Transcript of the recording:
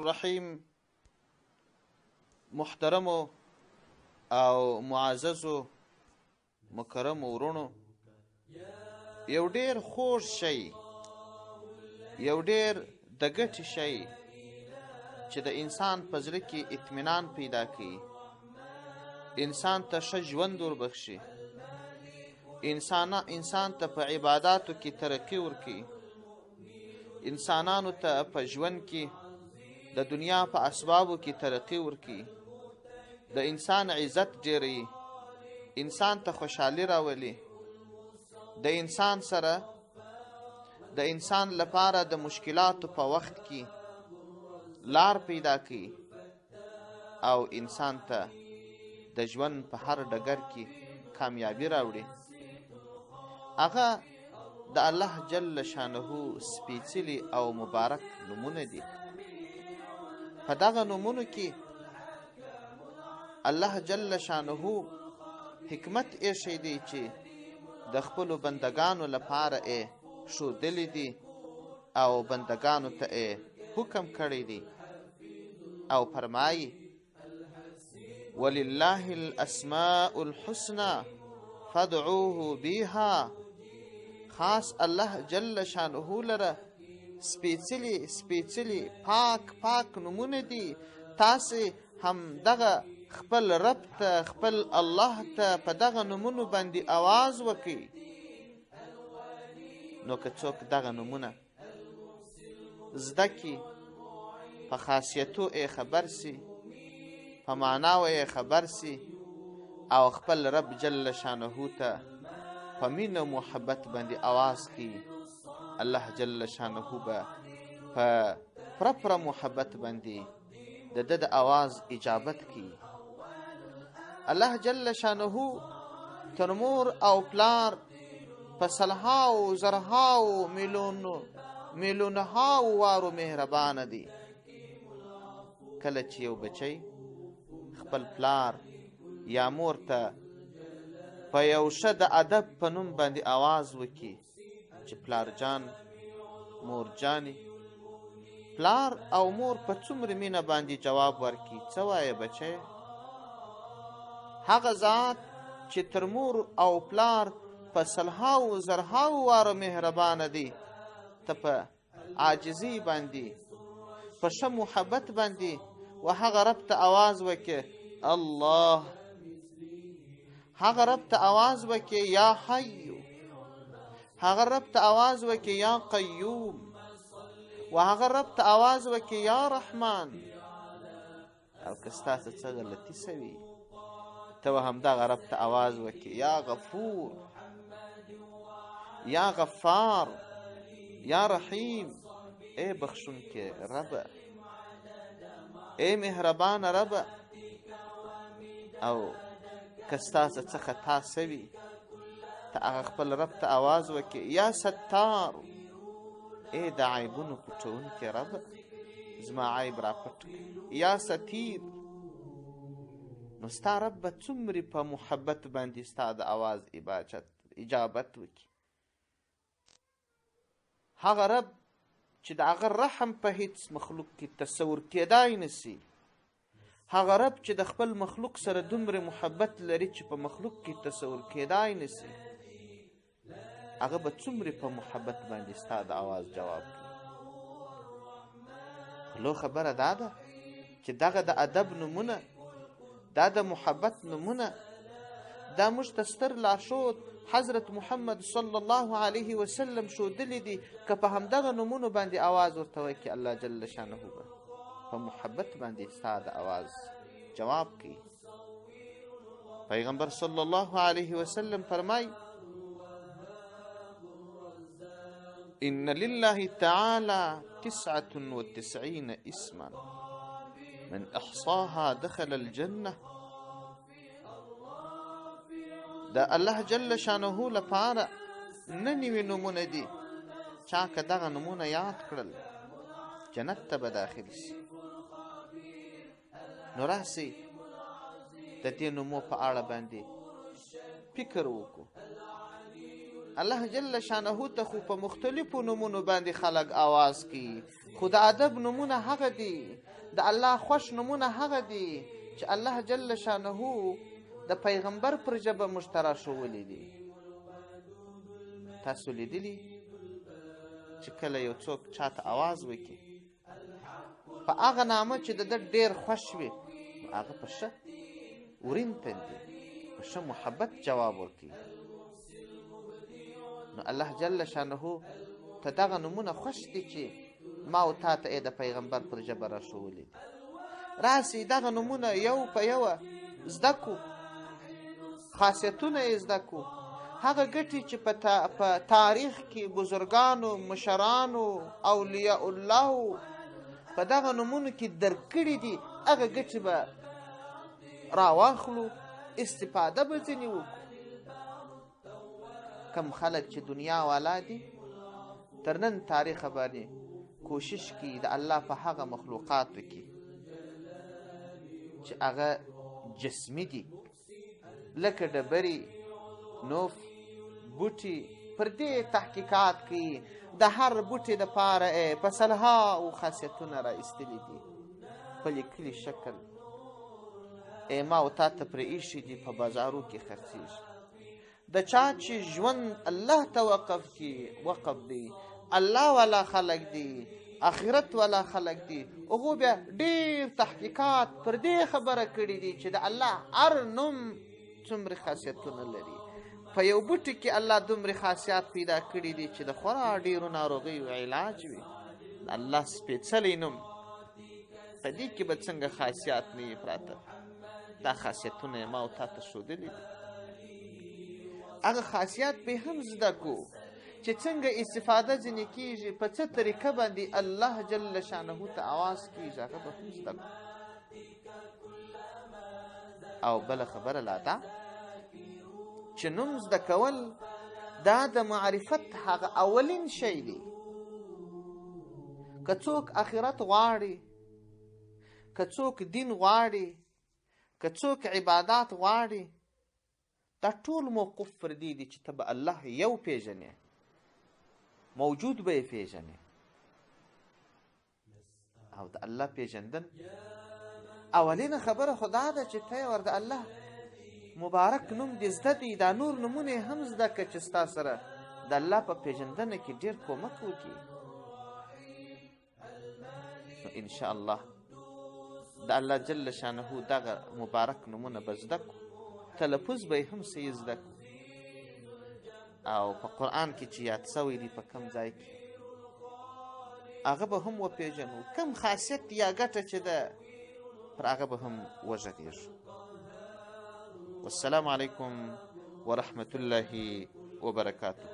الرحیم. محترمو او معززو مکرمو ورونو، یو ډیر خوږ شی، یو ډیر د ګټې شی چې د انسان په زړه کې اطمینان پیدا کوي، انسان ته ښه ژوند وربخشي، انسان ته په عباداتو کې ترقی ورکوي، انسانانو ته په ژوند کې د دنیا په اسبابو کې ترقی ورکوي، د انسان عزت ډیروي، انسان ته خوشحالي راولي، د انسان سره د انسان لپاره د مشکلاتو په وخت کې لار پیدا کوي او انسان ته د ژوند په هر ډګر کې کامیابی راوړي. هغه د الله جل شانه سپیڅلي او مبارک نومونه دي. په دغه نومونو کې الله جل شانه حکمت ایښی دی چې د خپلو بندگانو لپاره یې ښودلی دي او بندگانو ته یې حکم کړی دی او فرمایي ولله الاسماء الحسنى فادعوه بها. خاص الله جل شانه لره سپیڅلي سپیڅلي پاک نومونه دي. تاسې هم دغه خپل رب ته، خپل الله ته په دغه نومونو باندې आवाज وکړي. نو که څوک دغه نومونه زده کړي، په خاصیتو یې خبر سي، په معناو یې خبر سي او خپل رب جل شانه ته په مینه محبت باندې आवाज کوي، الله جل شانه به په پوره محبت باندې د ده د आवाज اجابت کوي. الله جل شانه تر مور او پلار په سلهاو زرهاو میلیونهاو وارو مهربانه دی. کله چې یو بچی خپل پلار یا مور ته په یو ښه د ادب په نوم باندې आवाज وکړي چې پلار جان، مور جانې، پلار او مور په څومره مینه باندې جواب ورکړي. څه وایه بچی؟ هغه ذات چې تر مور او پلار په سلهاو زرهاو واره مهربانه دی، ته په عاجزي باندې په ښه محبت باندې و هغه رب ته आवाज وکړي الله، هغه رب ته आवाज وکړي یا حی، هغه رب ته आवाज وکړي یا قیوم، و هغه رب ته आवाज وکړي یا رحمان. او که ستاسو څه غلطي سوي، ته همدغه رب ته आवाज وکړي یا غفور، یا غفار، یا رحیم. ای بخشونکی رب، ای مهربان رب. او که ستاسو څه خطا سوي، ته هغه خپل رب ته आवाज وکړي یا ستار، ای د عیبونو پټونکی رب، زما عیب را پټ کړي یا ستیر. نو ستا رب به څومرې په محبت باندې ستا د आवाज اجابت وکړي. هغه رب چې د هغه رحم په هیڅ مخلوق کې تصور کېدای نشي، هغه رب چې د خپل مخلوق سره دومره محبت لري چې په مخلوق کې تصور کېدای نشي، هغه به څومره په محبت باندې ستا د आवाज جواب کوي. لو خبره دا ده چې دغه د ادب نومونه، دا د محبت نومونه، دا موږ ته ستر لارښود حضرت محمد صلی الله علیه وسلم ښودلي دي. که په همدغه نومونو باندې आवाज ورته وکړي، الله جل شانه به په محبت باندې ستا د आवाज جواب کوي. پیغمبر صلی الله علیه وسلم فرمای ان لله تعالی 99 اسما من احصاها دخل الجنه. د الله جل شانه لپاره 99 نومونه دي، چا که دغه نومونه یاد کړل جنت ته به داخل شي. نو راسئ د دې نومو په اړه باندې فکر وکړو. الله جل شانه ته خو په مختلفو نومونو باندې خلق آواز کوي، خو د ادب نومونه هغه دي د الله خوښ نومونه هغه دي چې الله جل شانه د پیغمبر پر ژبه موږ ته راښولي دي. تاسو لیدلي چې کله یو څوک چاته آواز وکړي په هغه نامه چې د ده ډېر خوښ وي هغه په ښه ورین تندي په ښه محبت جواب ورکوي. نو الله جل شانه ته دغه نومونه خوښ دي چې ما او تا ته یې د پیغمبر پر ژبه راښولي دي. راسئ دغه نومونه یو په یوه زده کړو، خاصیتونه یې زده کړو، هغه ګټې چې په تاریخ کې بزرګانو، مشرانو، اولیاء الله په دغه نومونو کې درک کړي دي هغه ګټې به راواخلو، استفاده به ځینې وکړو. کم خلک چې دنیا والا دي تر نن تاریخه باندې کوشش کوي د الله په هغه مخلوقاتو کې چې هغه جسمي دي لکه ډبرې، نوف، بوټي، پر دې تحقیقات کوي. د هر بوټي دپاره په سلهاو خاصیتونه را ایستلي دي په لیکلي شکل. ما او تا ته پرې ایښي دي په بازارو کې خرڅېږي. د چا چې ژوند الله ته وقف دی، الله والا خلک دي، آخرت والا خلک دي، هغو بیا ډېر تحقیقات پر دې خبره کړي دي چې د الله هر نوم څومره خاصیتونه لري. په یو بوټي کې الله دومره خاصیات پیدا کړي دي چې د خورا ډېرو ناروغیو علاج وي. الله سپېڅلی نوم په دې کې به څنګه خاصیات نه وي پراته. دا خاصیتونه یې ما او تا ته ښودلي دي. هغه خاصیات به هم زده کړو چې څنګه استفاده ځینې کېږي، په څه طریقه باندې الله جل شانه ته آواز کېږي هغه به هم زده کړو. او بله خبره لا دا چې نوم زده کول دا د معرفت هغه اولین شی دی. که څوک آخرت غواړي، که څوک دین غواړي، که څوک عبادات غواړي، دا ټول موقف پر دې دي چې ته به الله یو پیژنې، موجود به یې پیژنې. او د الله پیژندن اولینه خبره خو دا ده چې ته ور د الله مبارک نوم دې زده دی، دا نور نومونه هم زده که چې ستا سره د الله په پیژندنه کې ډېر کومک وکړي. نو انشاءالله د الله جل شانه دغه مبارک نومونه به زده کړو، تلفظ به هم صحیح زده کړو، او په قرآن کې چې یاد سوی دی په کم ځای کې هغه به هم وپېژنو، کم خاصیت یا ګټه چې ده پر هغه به هم وغږېږو. والسلام علیکم ورحمة الله وبرکاته.